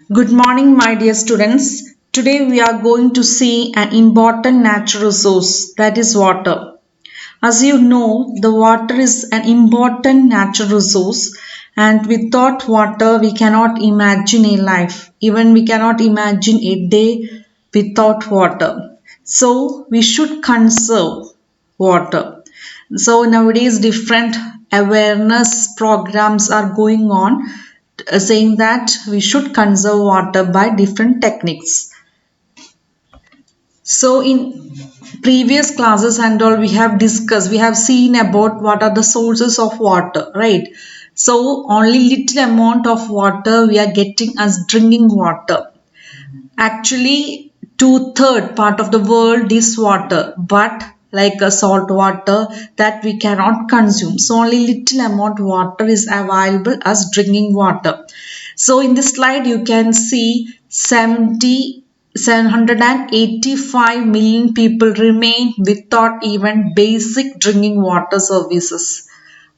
Good morning, my dear students. Today we are going to see an important natural resource, that is water. As you know, the water is an important natural resource, and without water we cannot imagine a life. Even we cannot imagine a day without water. So we should conserve water. So nowadays different awareness programs are going on, saying that we should conserve water by different techniques. So in previous classes and all we have discussed, we have seen about what are the sources of water, right? So only little amount of water we are getting as drinking water. Actually, two-third part of the world is water, but like a salt water that we cannot consume. So only little amount water is available as drinking water. So in this slide you can see 785 million people remain without even basic drinking water services.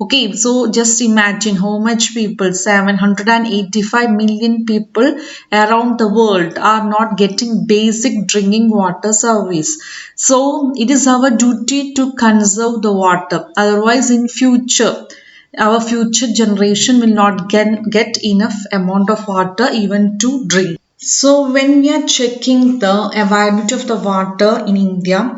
Okay, so just imagine how much people, 785 million people around the world are not getting basic drinking water service. So it is our duty to conserve the water. Otherwise, in future, our future generation will not get enough amount of water even to drink. So when we are checking the availability of the water in India,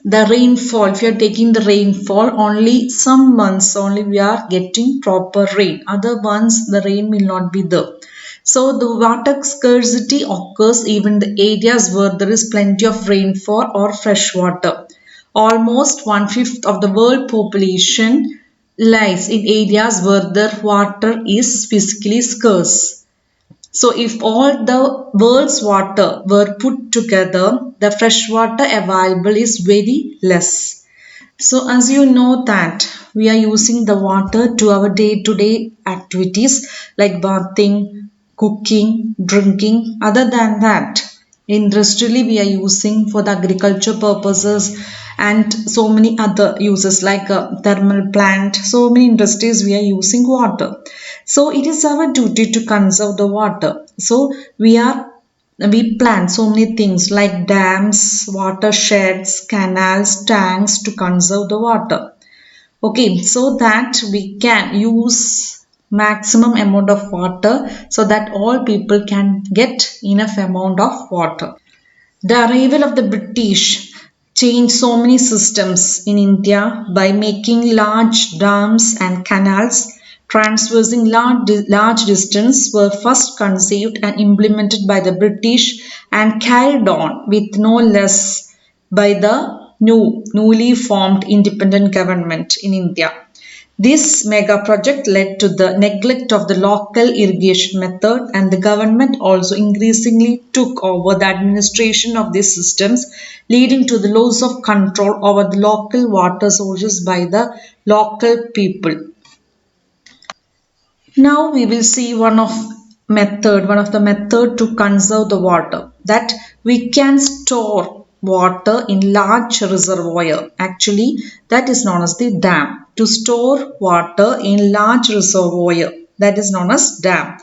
the rainfall, if you are taking the rainfall, only some months only we are getting proper rain. Other months the rain will not be there. So the water scarcity occurs even in the areas where there is plenty of rainfall or fresh water. Almost one-fifth of the world population lies in areas where the water is physically scarce. So if all the world's water were put together, the fresh water available is very less. So as you know that we are using the water to our day-to-day activities like bathing, cooking, drinking. Other than that, industrially we are using for the agriculture purposes and so many other uses like a thermal plant. So many industries we are using water. So it is our duty to conserve the water. So we plan so many things like dams, watersheds, canals, tanks to conserve the water. Okay, so that we can use maximum amount of water so that all people can get enough amount of water. The arrival of the British changed so many systems in India by making large dams and canals traversing large distance were first conceived and implemented by the British and carried on with no less by the newly formed independent government in India. This mega project led to the neglect of the local irrigation method, and the government also increasingly took over the administration of these systems, leading to the loss of control over the local water sources by the local people. Now we will see one of the method to conserve the water, that we can store water in large reservoir. Actually, that is known as the dam. To store water in large reservoir, that is known as dam.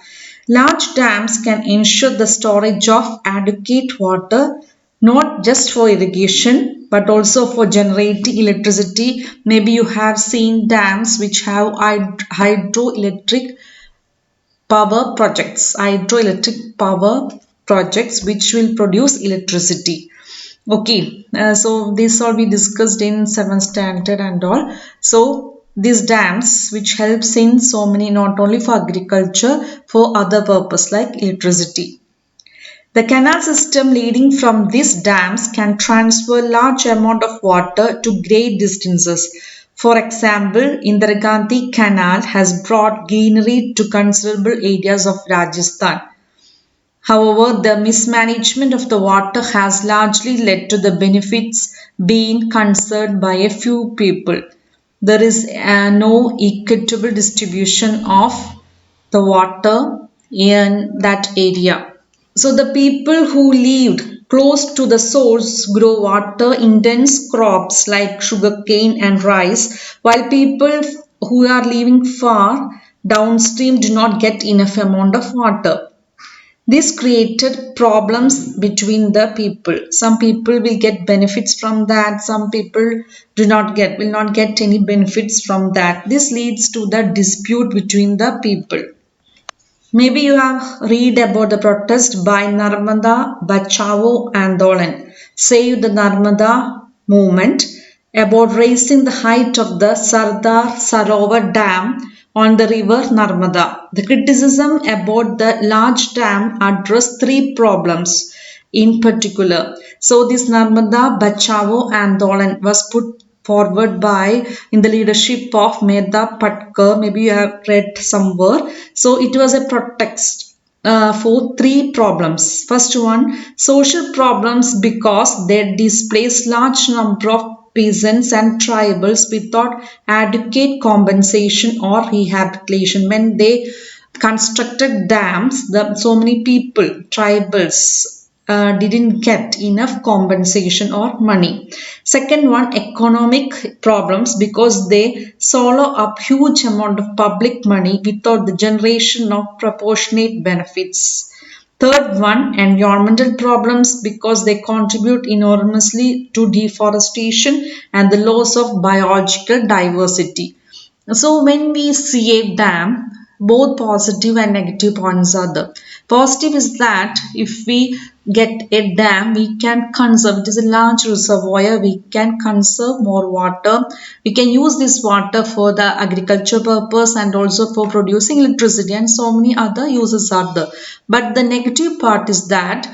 Large dams can ensure the storage of adequate water not just for irrigation but also for generating electricity. Maybe you have seen dams which have hydroelectric hydroelectric power projects which will produce electricity. Okay, so this all we discussed in 7th standard and all. So these dams which helps in so many, not only for agriculture, for other purpose like electricity. The canal system leading from these dams can transfer large amount of water to great distances. For example, Indira Gandhi Canal has brought greenery to considerable areas of Rajasthan. However, the mismanagement of the water has largely led to the benefits being conserved by a few people. There is no equitable distribution of the water in that area. So the people who lived close to the source grow water intense crops like sugarcane and rice, while people who are living far downstream do not get enough amount of water. This created problems between the people. Some people will get benefits from that. Some people will not get any benefits from that. This leads to the dispute between the people. Maybe you have read about the protest by Narmada Bachao Andolan, Save the Narmada movement, about raising the height of the Sardar Sarovar Dam on the river Narmada. The criticism about the large dam addressed three problems in particular. So this Narmada Bachao Andolan was put forward by in the leadership of Medha Patkar. Maybe you have read somewhere. So it was a protest for three problems. First one, social problems because they displaced large number of peasants and tribals without adequate compensation or rehabilitation. When they constructed dams, so many people, tribals, didn't get enough compensation or money. Second one, economic problems because they swallow up huge amount of public money without the generation of proportionate benefits. Third one, environmental problems because they contribute enormously to deforestation and the loss of biological diversity. So when we see a dam, both positive and negative points are there. Positive is that if we get a dam, we can conserve. It is a large reservoir. We can conserve more water. We can use this water for the agriculture purpose and also for producing electricity and so many other uses are there. But the negative part is that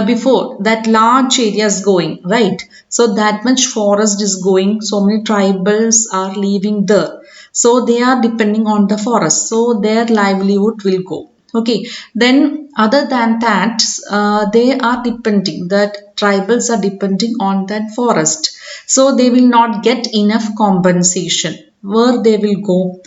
before that large area is going, right? So that much forest is going. So many tribals are living there, so they are depending on the forest, so their livelihood will go. Okay, then other than that, they are depending, that tribals are depending on that forest, so they will not get enough compensation. Where they will go?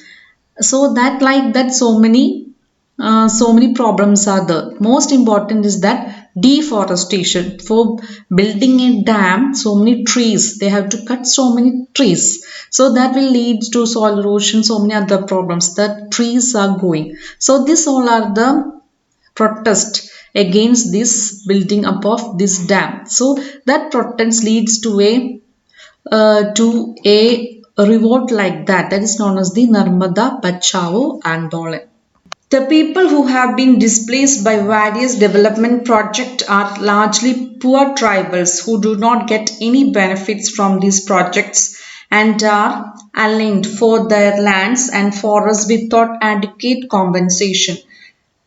So that, like that, so many problems are there. Most important is that deforestation. For building a dam, so many trees, they have to cut so many trees, so that will lead to soil erosion, so many other problems that trees are going. So this all are the protest against this building up of this dam. So that protest leads to a revolt like that, that is known as the Narmada Bachao Andolan. The people who have been displaced by various development projects are largely poor tribals who do not get any benefits from these projects and are aliened for their lands and forests without adequate compensation.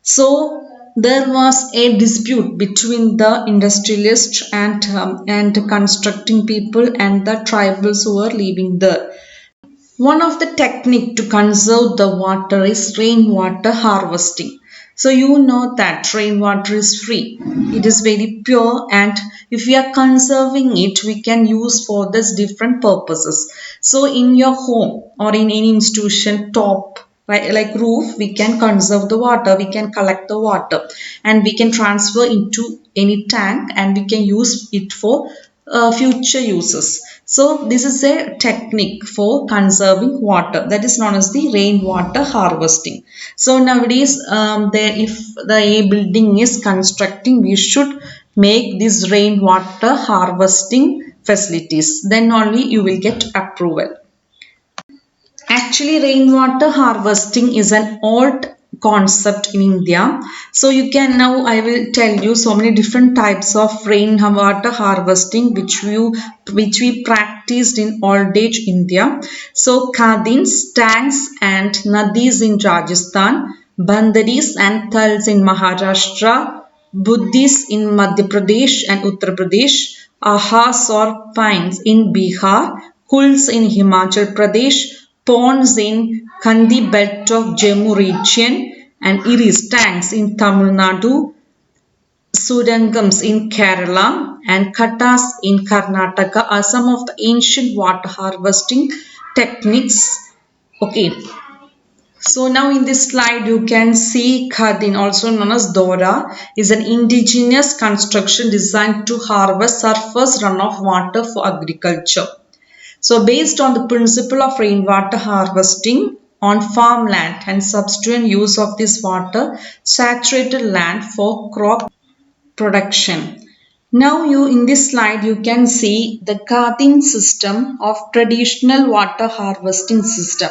So there was a dispute between the industrialists and constructing people and the tribals who were living there. One of the technique to conserve the water is rainwater harvesting. So you know that rainwater is free. It is very pure, and if we are conserving it, we can use for this different purposes. So in your home or in any institution top, like roof, we can conserve the water, we can collect the water and we can transfer into any tank and we can use it for future uses. So this is a technique for conserving water, that is known as the rainwater harvesting. So nowadays, if the building is constructing, we should make this rainwater harvesting facilities. Then only you will get approval. Actually, rainwater harvesting is an old concept in India. So you can now, I will tell you so many different types of rainwater harvesting which we practiced in old age India. So kadins, tanks and nadis in Rajasthan, bandaris and thals in Maharashtra, buddhis in Madhya Pradesh and Uttar Pradesh, ahas or pines in Bihar, kuls in Himachal Pradesh, ponds in Kandi belt of Jammu region, and iris tanks in Tamil Nadu, Surangams in Kerala, and Kattas in Karnataka are some of the ancient water harvesting techniques. Okay, so now in this slide you can see Khadin, also known as Dora, is an indigenous construction designed to harvest surface runoff water for agriculture. So based on the principle of rainwater harvesting, on farmland and subsequent use of this water saturated land for crop production. Now you in this slide you can see the gardening system of traditional water harvesting system.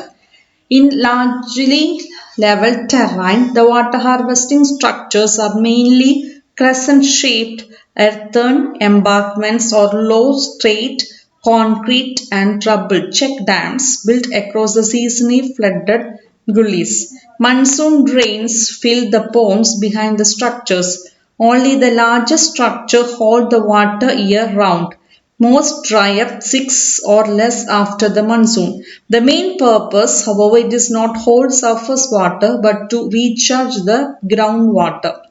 In largely level terrain, the water harvesting structures are mainly crescent-shaped earthen embankments or low straight concrete and rubble check dams built across the seasonally flooded gullies. Monsoon drains fill the ponds behind the structures. Only the largest structure hold the water year round. Most dry up 6 or less after the monsoon. The main purpose, however, it is not hold surface water but to recharge the groundwater.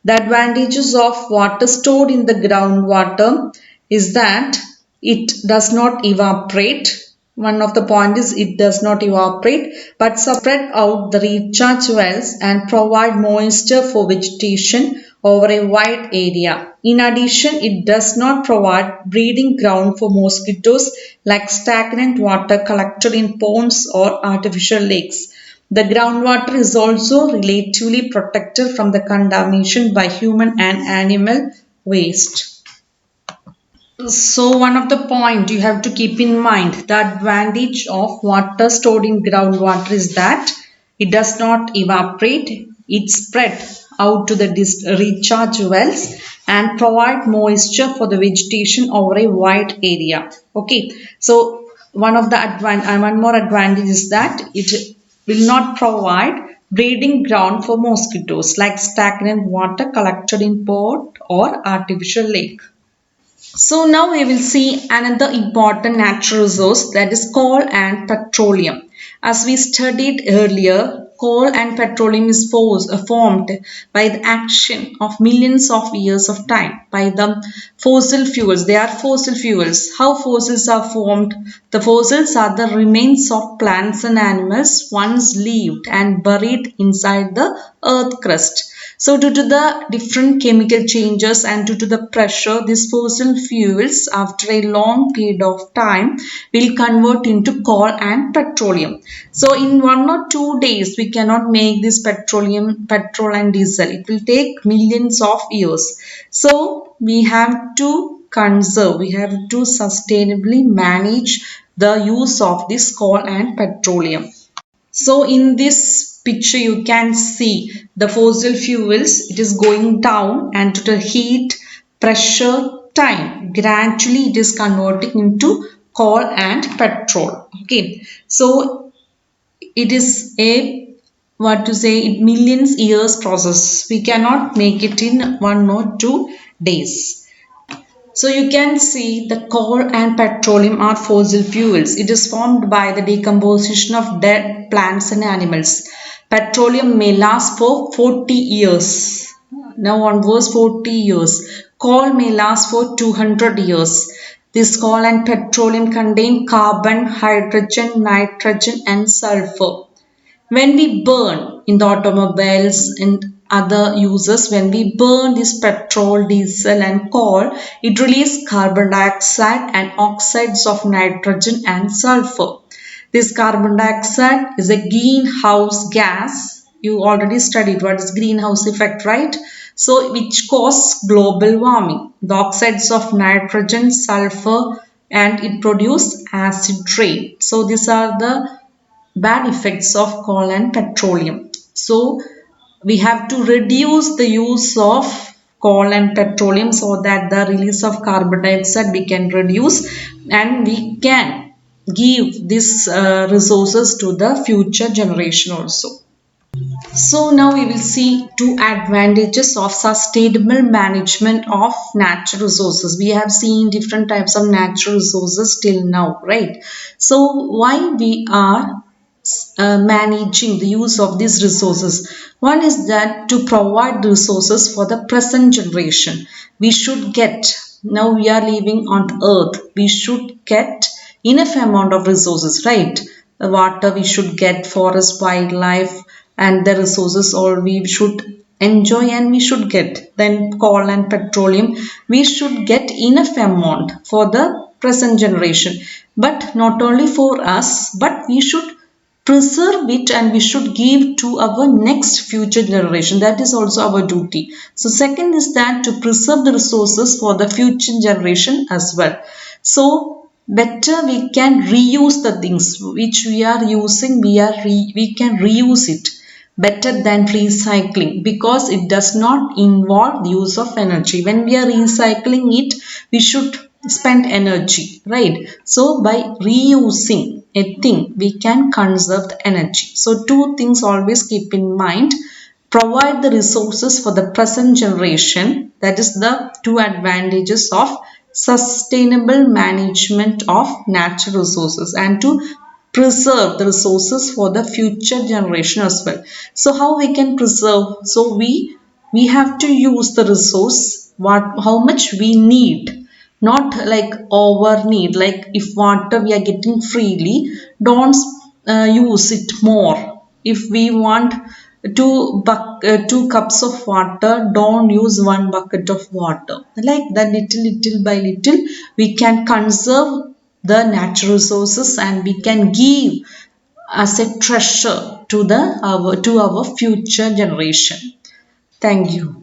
The advantages of water stored in the groundwater is that it does not evaporate. One of the points is it does not evaporate but spread out the recharge wells and provide moisture for vegetation over a wide area. In addition, it does not provide breeding ground for mosquitoes like stagnant water collected in ponds or artificial lakes. The groundwater is also relatively protected from the contamination by human and animal waste. So one of the point you have to keep in mind, the advantage of water stored in groundwater is that it does not evaporate, it spread out to the recharge wells and provide moisture for the vegetation over a wide area. Okay, so one more advantage is that it will not provide breeding ground for mosquitoes like stagnant water collected in pond or artificial lake. So now we will see another important natural resource, that is coal and petroleum. As we studied earlier, coal and petroleum is formed by the action of millions of years of time by the fossil fuels. They are fossil fuels. How fossils are formed? The fossils are the remains of plants and animals once lived and buried inside the earth crust. So due to the different chemical changes and due to the pressure, these fossil fuels after a long period of time will convert into coal and petroleum. So in 1 or 2 days, we cannot make this petrol and diesel. It will take millions of years. So we have to conserve, we have to sustainably manage the use of this coal and petroleum. So in this picture you can see the fossil fuels, it is going down and to the heat, pressure, time gradually it is converting into coal and petrol. Okay, so it is a millions years process. We cannot make it in 1 or 2 days. So you can see the coal and petroleum are fossil fuels. It is formed by the decomposition of dead plants and animals. Petroleum may last for 40 years. Now on verse 40 years. Coal may last for 200 years. This coal and petroleum contain carbon, hydrogen, nitrogen and sulfur. When we burn in the automobiles and other uses, when we burn this petrol, diesel and coal, it releases carbon dioxide and oxides of nitrogen and sulfur. This carbon dioxide is a greenhouse gas. You already studied what is greenhouse effect, right? So which causes global warming. The oxides of nitrogen, sulfur and it produces acid rain. So these are the bad effects of coal and petroleum. So we have to reduce the use of coal and petroleum so that the release of carbon dioxide we can reduce and we can give these resources to the future generation also. So now we will see two advantages of sustainable management of natural resources. We have seen different types of natural resources till now, right? So why we are managing the use of these resources? One is that to provide resources for the present generation. We should get, now we are living on earth, we should get enough amount of resources, right? The water we should get, forest, wildlife and the resources all we should enjoy and we should get. Then coal and petroleum, we should get enough amount for the present generation. But not only for us, but we should preserve it and we should give to our next future generation. That is also our duty. So second is that to preserve the resources for the future generation as well. So better we can reuse the things which we are using, we can reuse it better than recycling, because it does not involve the use of energy. When we are recycling it, we should spend energy, right? So by reusing a thing, we can conserve the energy. So two things always keep in mind: provide the resources for the present generation. That is the two advantages of sustainable management of natural resources, and to preserve the resources for the future generation as well. So how we can preserve? So we have to use the resource what how much we need, not like over need. Like if water we are getting freely, don't use it more. If we want two cups of water, don't use one bucket of water. Like that, little by little we can conserve the natural resources and we can give as a treasure to our future generation. Thank you.